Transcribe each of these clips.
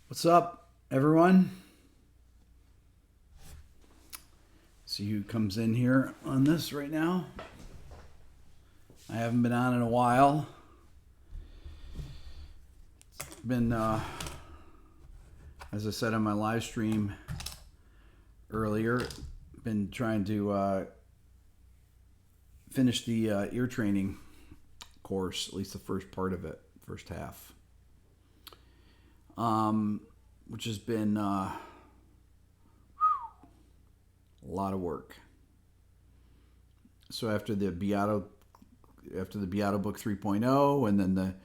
What's up, everyone? See who comes in here on this right now. I haven't been on in a while. It's been, as I said on my live stream earlier, been trying to finish the ear training course, at least the first part of it, first half. Which has been a lot of work. So after the Beato book 3.0 and then the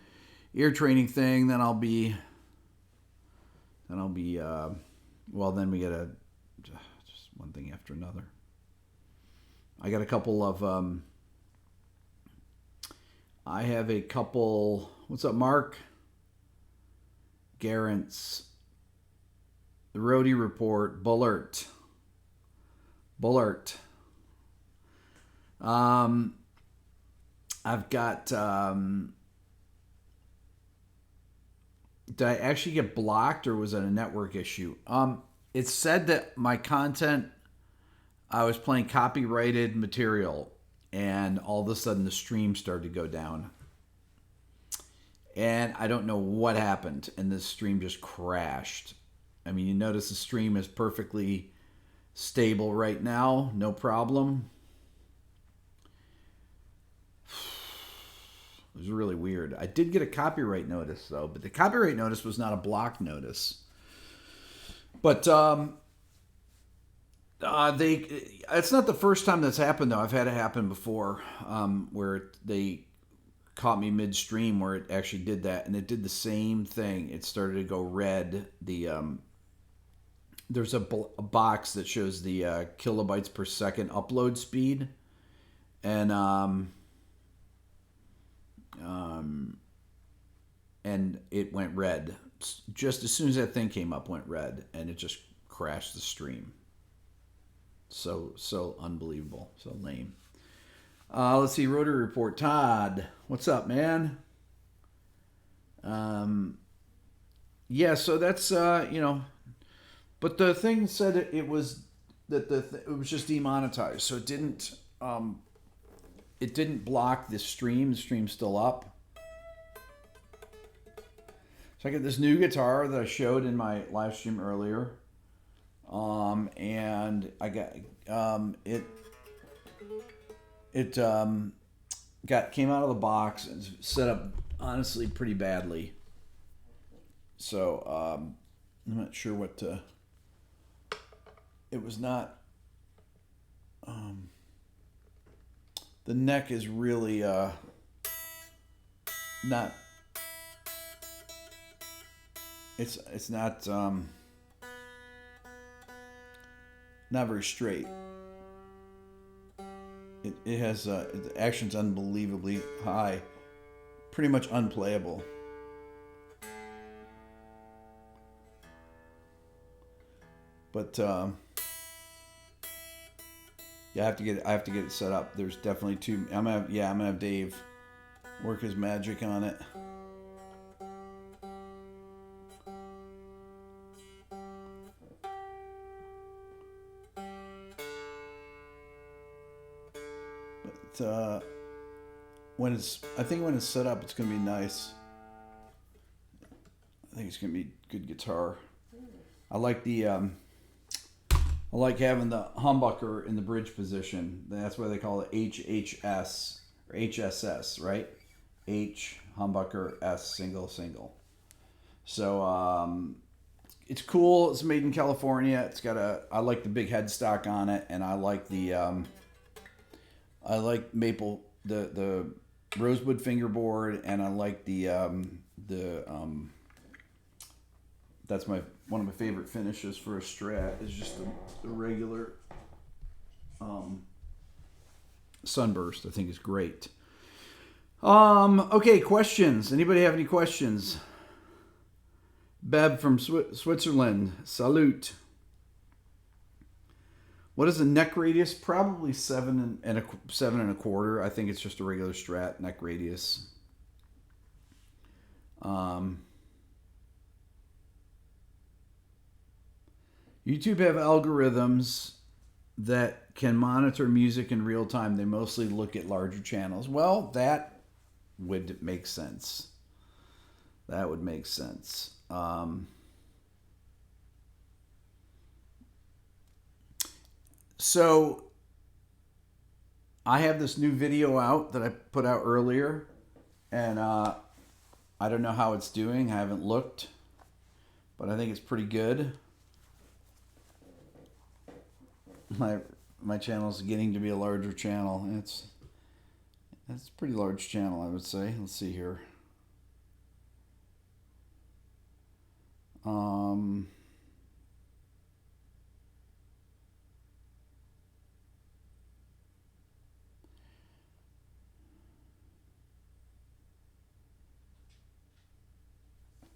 ear training thing, then we get just one thing after another. I got a couple of what's up, Mark? Garant's, the Roadie Report, Bullard. I've got, did I actually get blocked or was it a network issue? It said that my content, I was playing copyrighted material and all of a sudden the stream started to go down. And I don't know what happened, and this stream just crashed. I mean, you notice the stream is perfectly stable right now, no problem. It was really weird. I did get a copyright notice, though, but the copyright notice was not a block notice. But it's not the first time that's happened, though. I've had it happen before, where they caught me midstream where it actually did that, and it did the same thing. It started to go red. There's a box that shows the kilobytes per second upload speed, and it went red just as soon as that thing came up. Went red, and it just crashed the stream. So unbelievable, so lame. Let's see, Rotary Report. Todd, what's up, man? Yeah, so that's, but the thing said it was that it was just demonetized, so it didn't block the stream. The stream's still up. So I got this new guitar that I showed in my live stream earlier, and I got It came out of the box and set up honestly pretty badly. So I'm not sure what to. It was not. The neck is really not. It's not not very straight. It has the action's unbelievably high, pretty much unplayable. But yeah, I have to get it set up. There's definitely two. I'm gonna have Dave work his magic on it. When it's set up, it's gonna be nice. I think it's gonna be good guitar. I like having the humbucker in the bridge position. That's why they call it HHS or HSS, right? H humbucker, S single. So it's cool. It's made in California. It's got I like the big headstock on it, and I like maple, the rosewood fingerboard, and I like that's one of my favorite finishes for a Strat is just the regular Sunburst. I think is great. Okay, questions. Anybody have any questions? Beb from Switzerland. Salute. What is the neck radius? Probably 7 and a quarter. I think it's just a regular Strat neck radius. YouTube have algorithms that can monitor music in real time. They mostly look at larger channels. Well, that would make sense. That would make sense. So I have this new video out that I put out earlier, and I don't know how it's doing. I haven't looked, but I think it's pretty good. My channel is getting to be a larger channel, and it's a pretty large channel, I would say. Let's see here.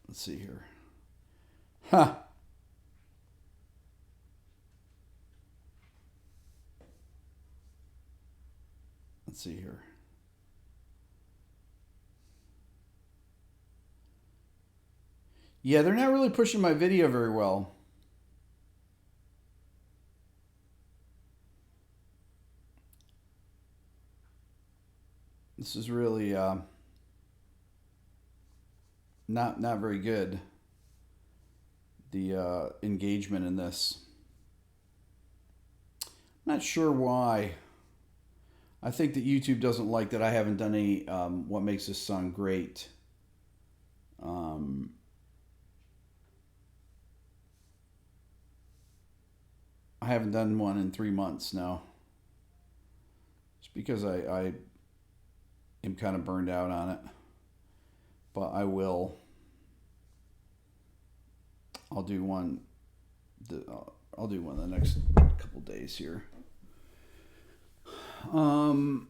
Let's see here. Huh. Let's see here. Yeah, they're not really pushing my video very well. This is really not very good. The engagement in this. I'm not sure why. I think that YouTube doesn't like that I haven't done any what makes this song great. I haven't done one in 3 months now. It's because I am kind of burned out on it. But I will. I'll do one. I'll do one the next couple days here. Have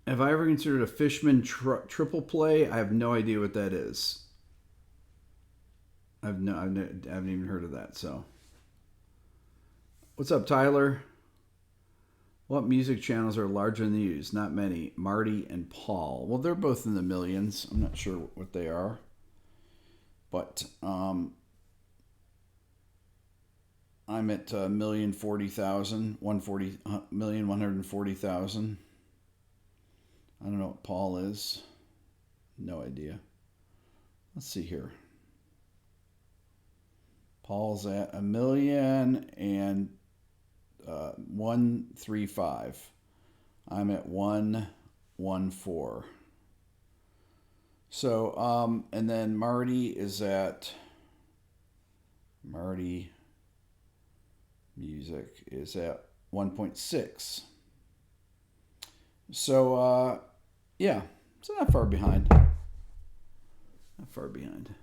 I ever considered a Fishman triple play? I have no idea what that is. I haven't even heard of that. So, what's up, Tyler? What music channels are larger than these? Not many. Marty and Paul. Well, they're both in the millions. I'm not sure what they are, but I'm at 1,140,000. I don't know what Paul is. No idea. Let's see here. Paul's at 1,135,000. I'm at 114. So, and then Marty is at Music is at 1.6. So, yeah, so not far behind. Not far behind.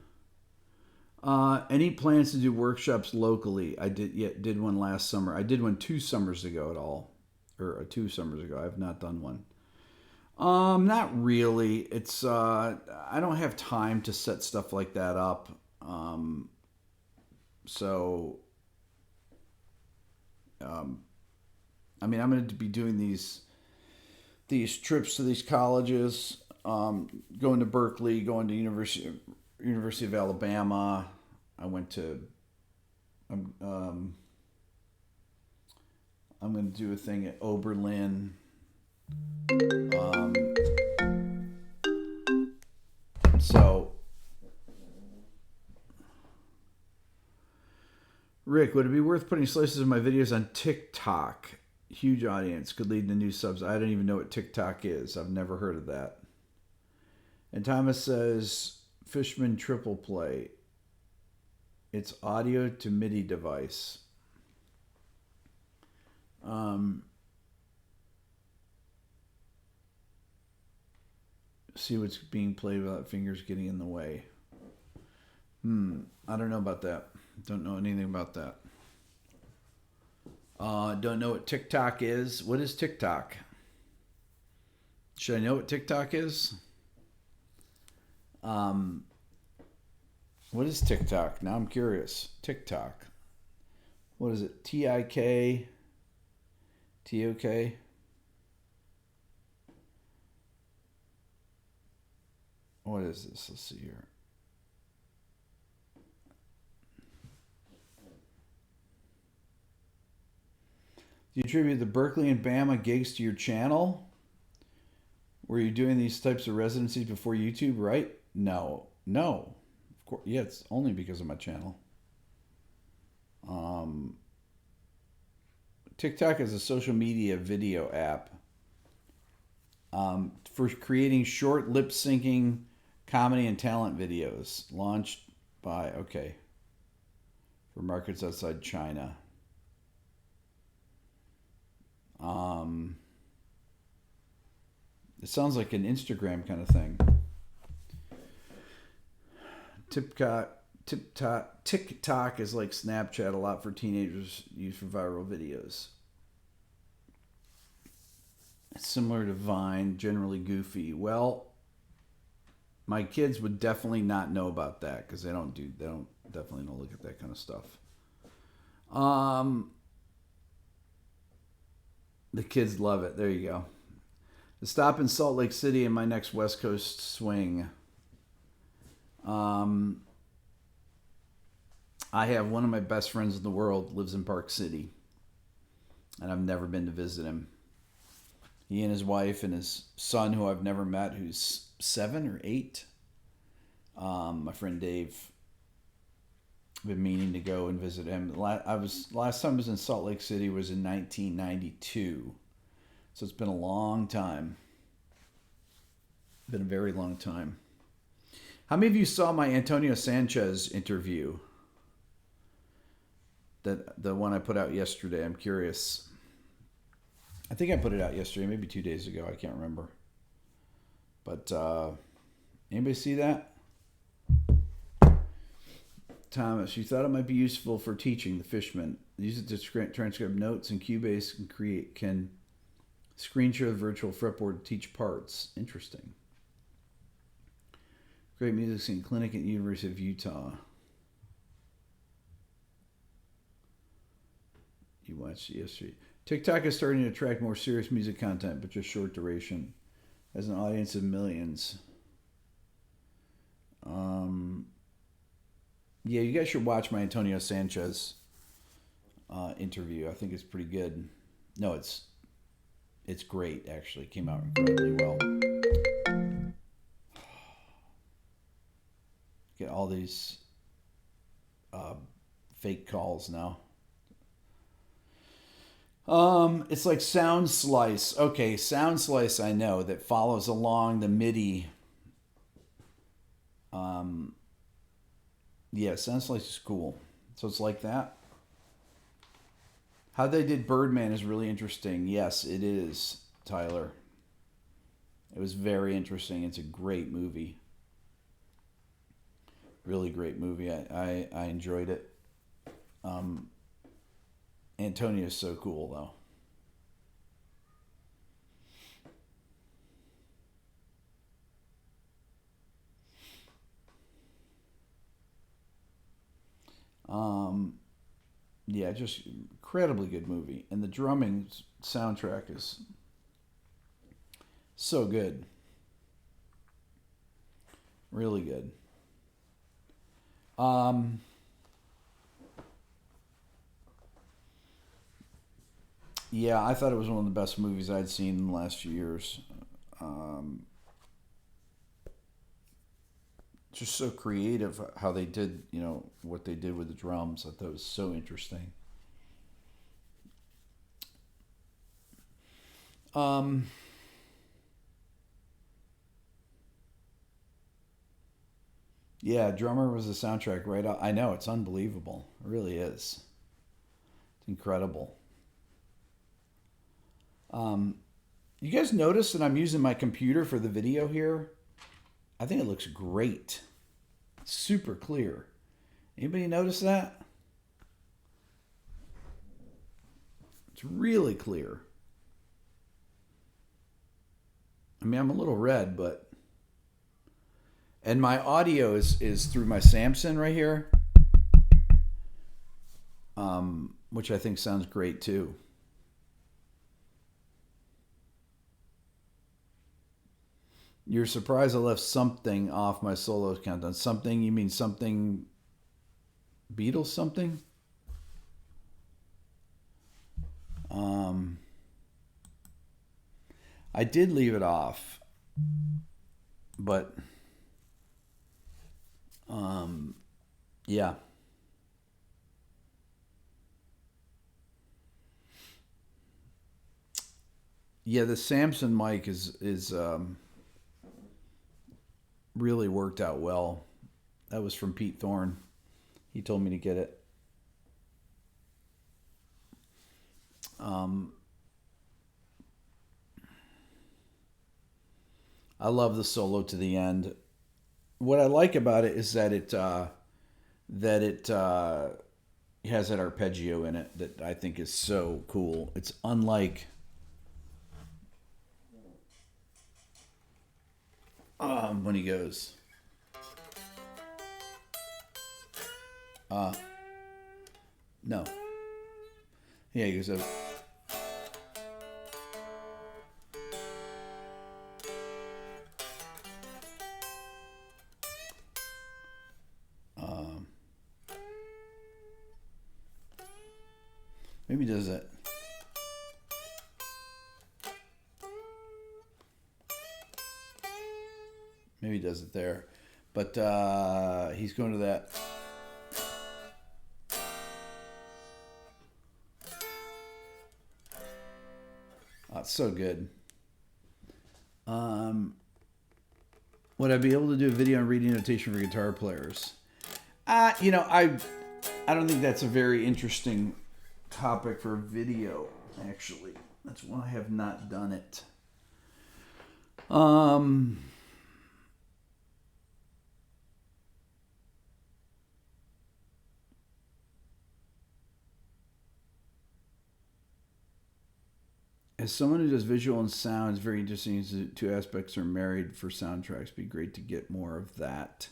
Any plans to do workshops locally? I did one last summer. I did one 2 summers ago at all, or 2 summers ago. I have not done one. Not really. It's I don't have time to set stuff like that up. So. I mean, I'm going to be doing these trips to these colleges, going to Berkeley, going to University of Alabama. I went to. I'm going to do a thing at Oberlin. So. Rick, would it be worth putting slices of my videos on TikTok? Huge audience, could lead to new subs. I don't even know what TikTok is. I've never heard of that. And Thomas says, Fishman triple play. It's audio to MIDI device. See what's being played without fingers getting in the way. I don't know about that. Don't know anything about that. Don't know what TikTok is. What is TikTok? Should I know what TikTok is? What is TikTok? Now I'm curious. TikTok. What is it? TIK? TOK? What is this? Let's see here. Do you attribute the Berkeley and Bama gigs to your channel? Were you doing these types of residencies before YouTube, right? No. No. Of course, yeah, it's only because of my channel. TikTok is a social media video app for creating short lip syncing comedy and talent videos. Launched by, for markets outside China. It sounds like an Instagram kind of thing. TikTok is like Snapchat a lot for teenagers used for viral videos. It's similar to Vine, generally goofy. Well, my kids would definitely not know about that because they don't definitely don't look at that kind of stuff. The kids love it. There you go. The stop in Salt Lake City in my next West Coast swing. I have one of my best friends in the world lives in Park City, and I've never been to visit him. He and his wife and his son, who I've never met, who's 7 or 8. My friend Dave. I've been meaning to go and visit him. Last time I was in Salt Lake City was in 1992, so it's been a long time. Been a very long time. How many of you saw my Antonio Sanchez interview? The one I put out yesterday. I'm curious. I think I put it out yesterday, maybe 2 days ago. I can't remember. But anybody see that? Thomas, you thought it might be useful for teaching the Fishman. Use it to transcribe notes, and Cubase can screen share the virtual fretboard to teach parts. Interesting. Great music scene clinic at University of Utah. You watched it yesterday. TikTok is starting to attract more serious music content, but just short duration. Has an audience of millions. Yeah, you guys should watch my Antonio Sanchez interview. I think it's pretty good. No, it's great, actually. It came out incredibly well. Get all these fake calls now. It's like Sound Slice. Okay, Sound Slice I know that follows along the MIDI. Yeah, Sound Slice is cool. So it's like that. How they did Birdman is really interesting. Yes, it is, Tyler. It was very interesting. It's a great movie. Really great movie. I enjoyed it. Antonio's so cool, though. Yeah, just incredibly good movie. And the drumming soundtrack is so good. Really good. Yeah, I thought it was one of the best movies I'd seen in the last few years. Just so creative how they did, what they did with the drums. I thought it was so interesting. Yeah, Drummer was the soundtrack right out. I know, it's unbelievable. It really is. It's incredible. You guys notice that I'm using my computer for the video here? I think it looks great. Super clear. Anybody notice that? It's really clear. I mean, I'm a little red, but... And my audio is through my Samson right here. Which I think sounds great too. You're surprised I left something off my solo countdown. Something, you mean something Beatles something? I did leave it off, but yeah. Yeah, the Samson mic is really worked out well. That was from Pete Thorne. He told me to get it. I love the solo to the end. What I like about it is that it has that arpeggio in it that I think is so cool. It's unlike when he goes no. Yeah, he goes maybe he does it. Maybe he does it there. But he's going to that. Oh, it's so good. Would I be able to do a video on reading notation for guitar players? I don't think that's a very interesting topic for a video, actually. That's why I have not done it. As someone who does visual and sound, it's very interesting. The two aspects are married for soundtracks. It'd be great to get more of that.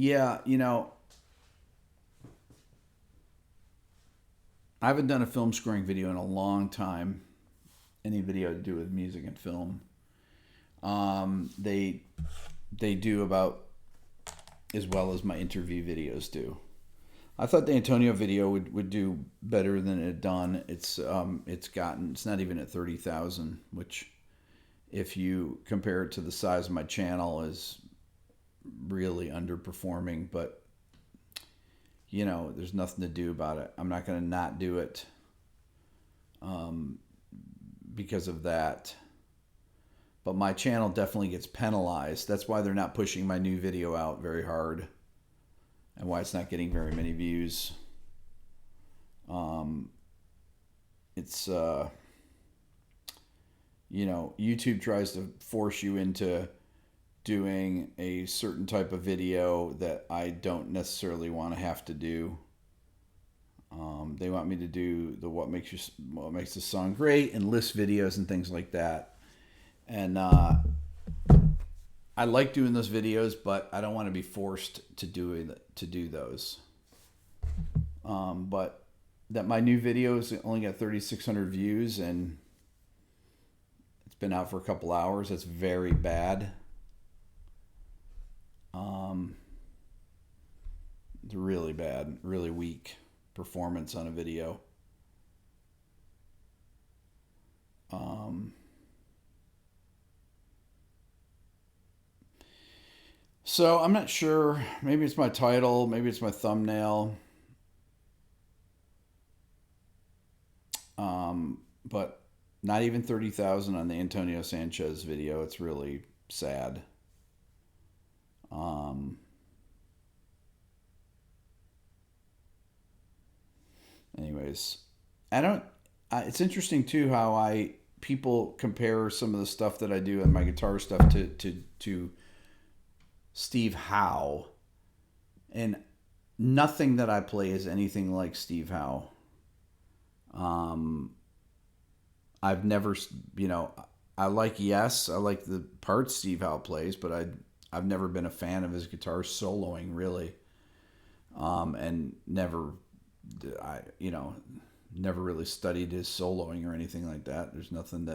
Yeah, I haven't done a film scoring video in a long time. Any video to do with music and film. They do about as well as my interview videos do. I thought the Antonio video would do better than it had done. It's not even at 30,000, which if you compare it to the size of my channel is really underperforming, but there's nothing to do about it. I'm not going to not do it because of that. But my channel definitely gets penalized. That's why they're not pushing my new video out very hard. And why it's not getting very many views. YouTube tries to force you into doing a certain type of video that I don't necessarily want to have to do. They want me to do the what makes the song great and list videos and things like that. And I like doing those videos, but I don't want to be forced to do those. But that my new videos only got 3,600 views and it's been out for a couple hours. That's very bad. It's really bad, really weak performance on a video. So I'm not sure. Maybe it's my title. Maybe it's my thumbnail. But not even 30,000 on the Antonio Sanchez video. It's really sad. Anyways, it's interesting too how people compare some of the stuff that I do and my guitar stuff to Steve Howe, and nothing that I play is anything like Steve Howe. I've never, I like the parts Steve Howe plays, but I've never been a fan of his guitar soloing really, and never really studied his soloing or anything like that. There's nothing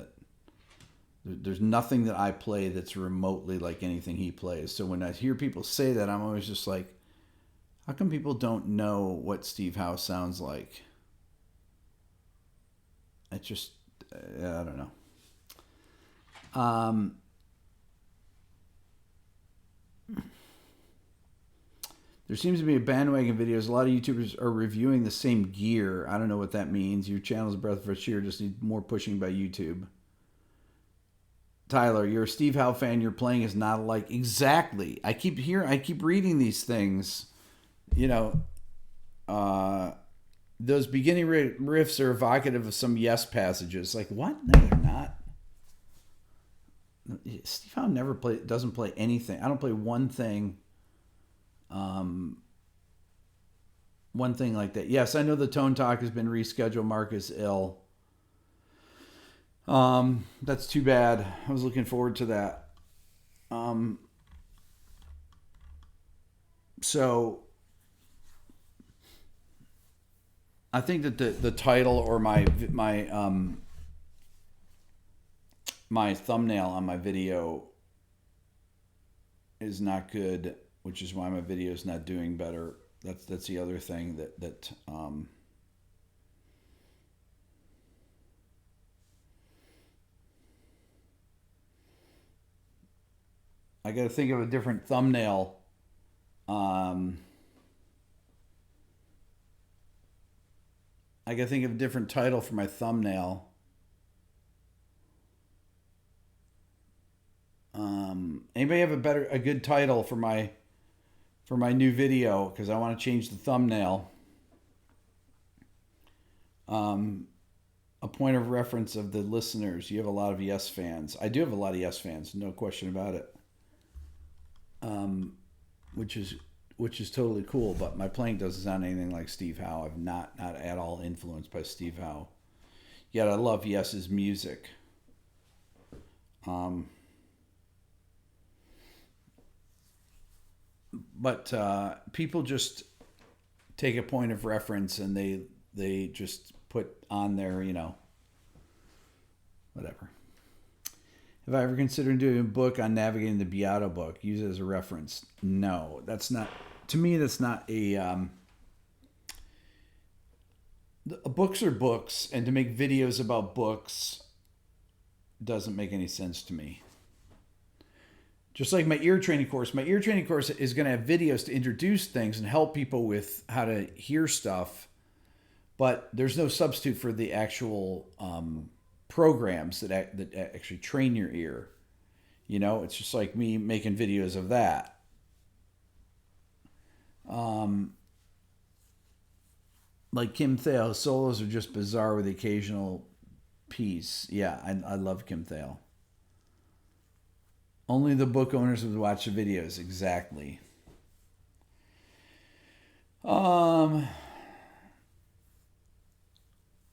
that I play that's remotely like anything he plays. So when I hear people say that, I'm always just like, How come people don't know what Steve Howe sounds like? It just, I don't know. There seems to be a bandwagon videos. A lot of YouTubers are reviewing the same gear. I don't know what that means. Your channel's a breath of fresh air. Just need more pushing by YouTube. Tyler, you're a Steve Howe fan. Your playing is not alike. Exactly. I keep reading these things. You know, those beginning riffs are evocative of some Yes passages. Like, what? No, they're not. Steve Howe doesn't play anything. I don't play one thing. One thing like that. Yes, I know the Tone Talk has been rescheduled. Mark is ill. That's too bad. I was looking forward to that. So I think that the title or my thumbnail on my video is not good, which is why my video is not doing better. That's the other thing that I got to think of a different thumbnail. I got to think of a different title for my thumbnail. Anybody have a good title for my new video? Because I want to change the thumbnail. A point of reference of the listeners. You have a lot of Yes fans. I do have a lot of Yes fans, no question about it. Which is totally cool. But my playing doesn't sound anything like Steve Howe. I'm not at all influenced by Steve Howe. Yet I love Yes's music. But people just take a point of reference and they just put on there, whatever. Have I ever considered doing a book on navigating the Beato book? Use it as a reference. No, that's not. To me, that's not a. Books are books, and to make videos about books doesn't make any sense to me. Just like my ear training course is going to have videos to introduce things and help people with how to hear stuff, but there's no substitute for the actual programs that actually train your ear. It's just like me making videos of that. Like Kim Thale, solos are just bizarre with the occasional piece. Yeah, I love Kim Thale. Only the book owners would watch the videos. Exactly.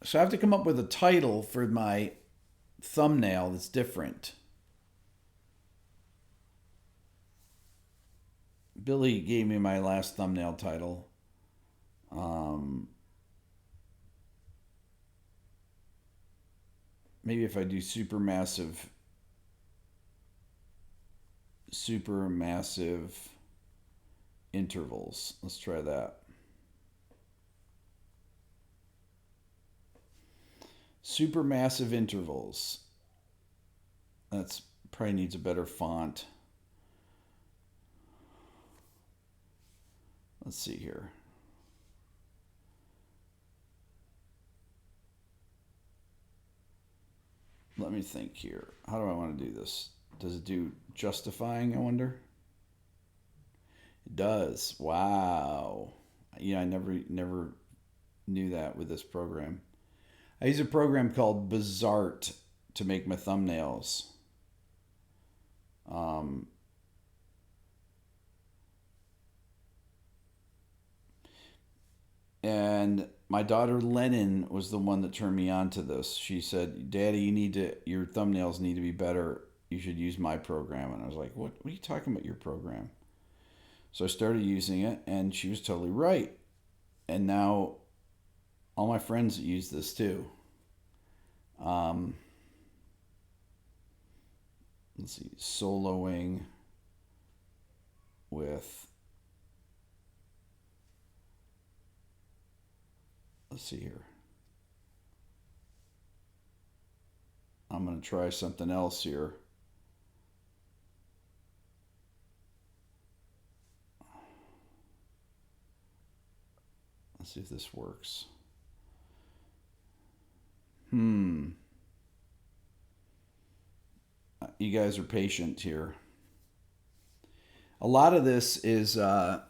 So I have to come up with a title for my thumbnail that's different. Billy gave me my last thumbnail title. Maybe if I do supermassive intervals. Let's try that. Supermassive intervals. That's probably needs a better font. Let's see here. Let me think here. How do I want to do this? Does it do justifying, I wonder? It does. Wow. I never knew that with this program. I use a program called Bizart to make my thumbnails. And my daughter Lennon was the one that turned me on to this. She said, "Daddy, your thumbnails need to be better. You should use my program." And I was like, what are you talking about, your program? So I started using it, and she was totally right. And now all my friends use this too. Let's see, soloing with let's see here. I'm going to try something else here. Let's see if this works. You guys are patient here. A lot of this is so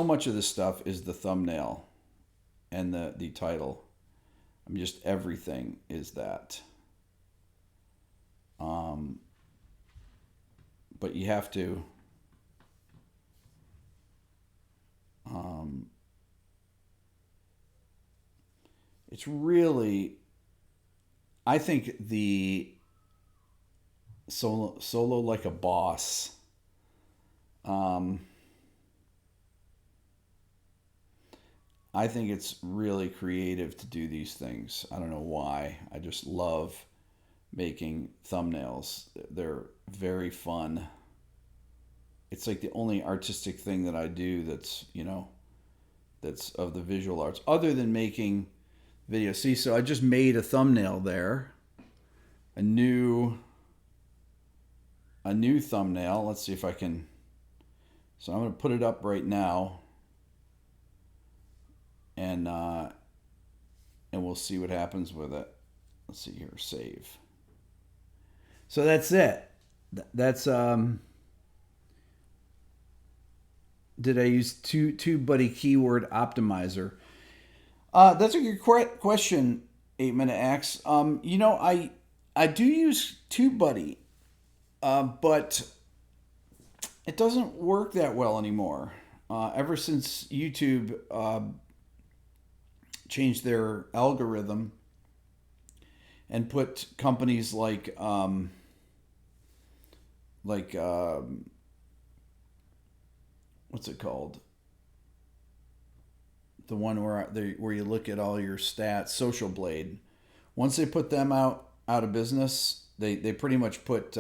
much of this stuff is the thumbnail and the title. Just everything is that. But you have to it's really, I think the solo like a boss. I think it's really creative to do these things. I don't know why. I just love making thumbnails. They're very fun. It's like the only artistic thing that I do that's, that's of the visual arts, other than making videos. See, so I just made a thumbnail there. A new thumbnail. Let's see if I can. So I'm going to put it up right now. And we'll see what happens with it. Let's see here, save. So that's it. That's did I use TubeBuddy keyword optimizer? That's a good question, 8-Minute Axe. I do use TubeBuddy, but it doesn't work that well anymore. Ever since YouTube changed their algorithm and put companies like what's it called? The one where you look at all your stats, Social Blade. Once they put them out of business, they pretty much put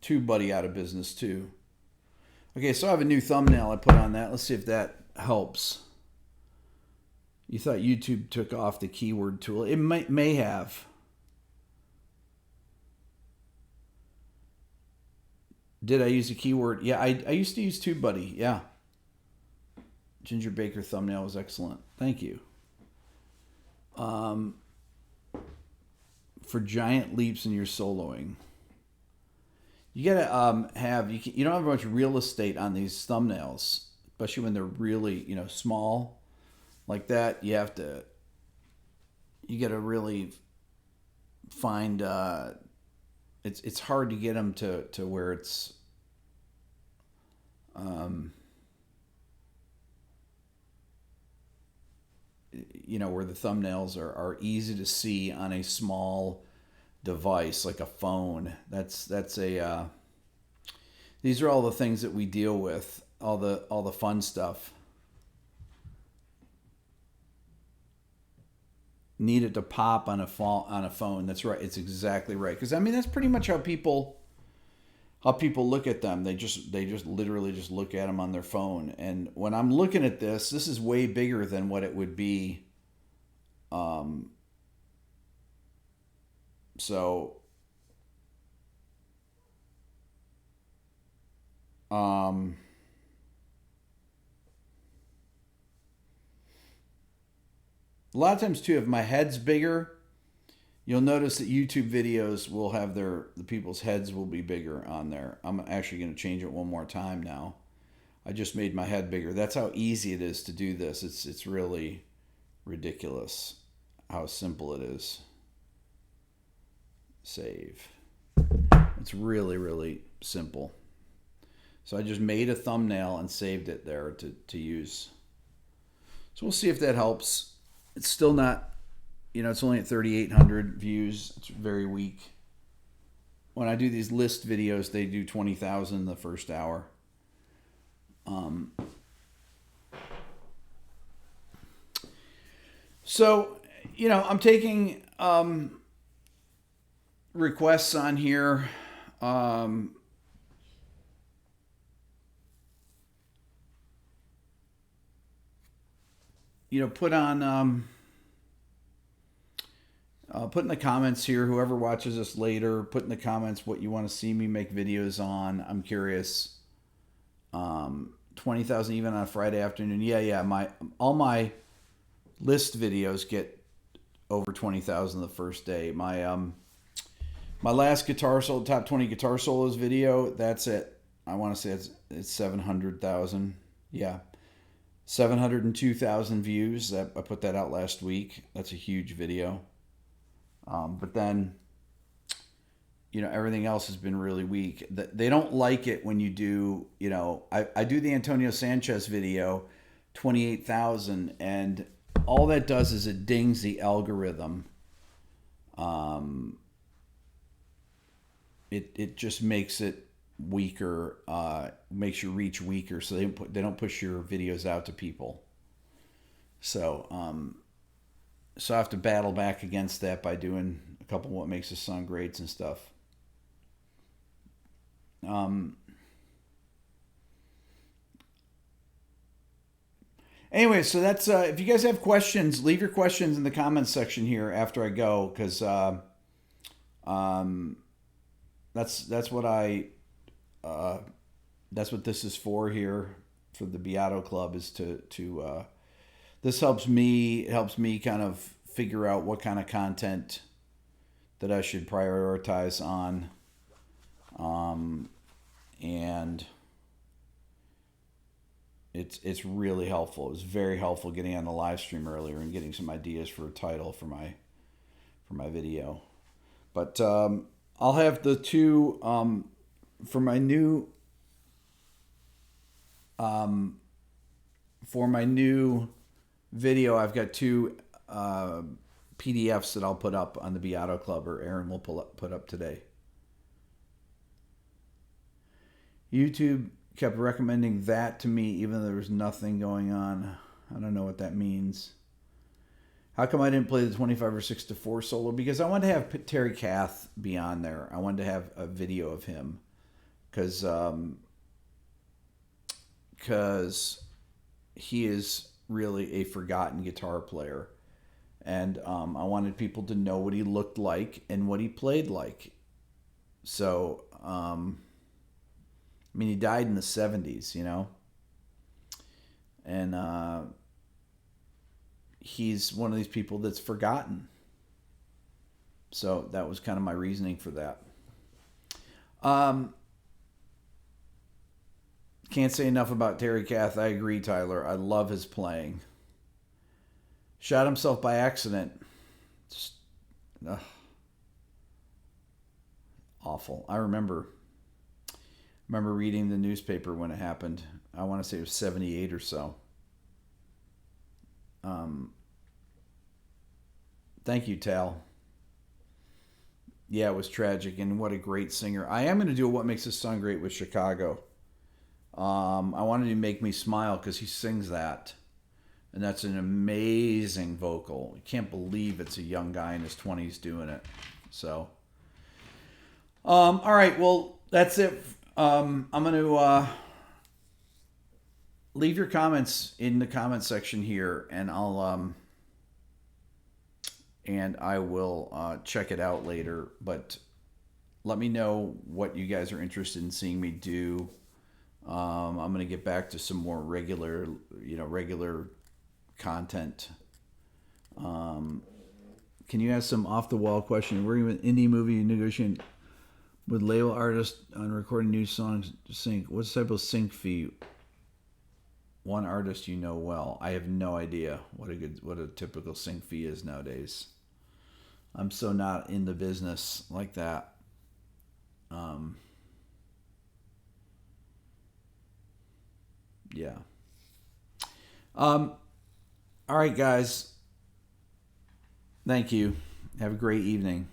TubeBuddy out of business too. Okay, so I have a new thumbnail I put on that. Let's see if that helps. You thought YouTube took off the keyword tool. It may have. Did I use a keyword? Yeah, I used to use TubeBuddy. Yeah. Ginger Baker thumbnail was excellent. Thank you. For giant leaps in your soloing. You gotta you don't have much real estate on these thumbnails, especially when they're really small like that. You gotta really find. It's hard to get them to where it's where the thumbnails are easy to see on a small device like a phone. That's a these are all the things that we deal with, all the fun stuff. Need it to pop on a phone. That's right. It's exactly right. Because that's pretty much how people look at them. They just literally just look at them on their phone. And when I'm looking at this is way bigger than what it would be. So a lot of times too, if my head's bigger, you'll notice that YouTube videos will have the people's heads will be bigger on there. I'm actually going to change it one more time now. I just made my head bigger. That's how easy it is to do this. It's really ridiculous how simple it is. Save. It's really, really simple. So I just made a thumbnail and saved it there to use. So we'll see if that helps. It's still not, it's only at 3,800 views. It's very weak. When I do these list videos, they do 20,000 the first hour. So, I'm taking requests on here. Put on, put in the comments here, whoever watches this later, put in the comments what you want to see me make videos on. I'm curious. 20,000 even on a Friday afternoon. Yeah. All my list videos get over 20,000 the first day. My last guitar solo, top 20 guitar solos video, that's it. I want to say it's 700,000. Yeah. 702,000 views. I put that out last week. That's a huge video. But then, everything else has been really weak. They don't like it when you do, I do the Antonio Sanchez video, 28,000, and all that does is it dings the algorithm. It just makes it weaker, makes your reach weaker, so they don't push your videos out to people. So I have to battle back against that by doing a couple of what makes us sound greats and stuff. Anyway, so that's if you guys have questions, leave your questions in the comments section here after I go, because that's what this is for here for the Beato Club, is to this helps me kind of figure out what kind of content that I should prioritize on, and it's really helpful. It was very helpful getting on the live stream earlier and getting some ideas for a title for my video. But I'll have the two for my new video. I've got two PDFs that I'll put up on the Beato Club, or Aaron will put up today. YouTube kept recommending that to me even though there was nothing going on. I don't know what that means. How come I didn't play the 25 or 6-4 solo? Because I wanted to have Terry Kath be on there. I wanted to have a video of him. Because he is really a forgotten guitar player. And I wanted people to know what he looked like and what he played like. So, he died in the 70s, And he's one of these people that's forgotten. So that was kind of my reasoning for that. Can't say enough about Terry Kath. I agree, Tyler. I love his playing. Shot himself by accident. Just, awful. I remember reading the newspaper when it happened. I want to say it was 78 or so. Thank you, Tal. Yeah, it was tragic, and what a great singer. I am going to do a What Makes Us Sound Great with Chicago. I wanted to Make Me Smile because he sings that. And that's an amazing vocal. You can't believe it's a young guy in his 20s doing it. So, all right, well, that's it. I'm going to leave your comments in the comment section here, and I will check it out later. But let me know what you guys are interested in seeing me do. I'm going to get back to some more regular content. Can you ask some off the wall question? We're in an indie movie negotiating with label artists on recording new songs to sync. What's the type of sync fee? One artist you know well. I have no idea what a typical sync fee is nowadays. I'm so not in the business like that. Yeah. All right, guys. Thank you. Have a great evening.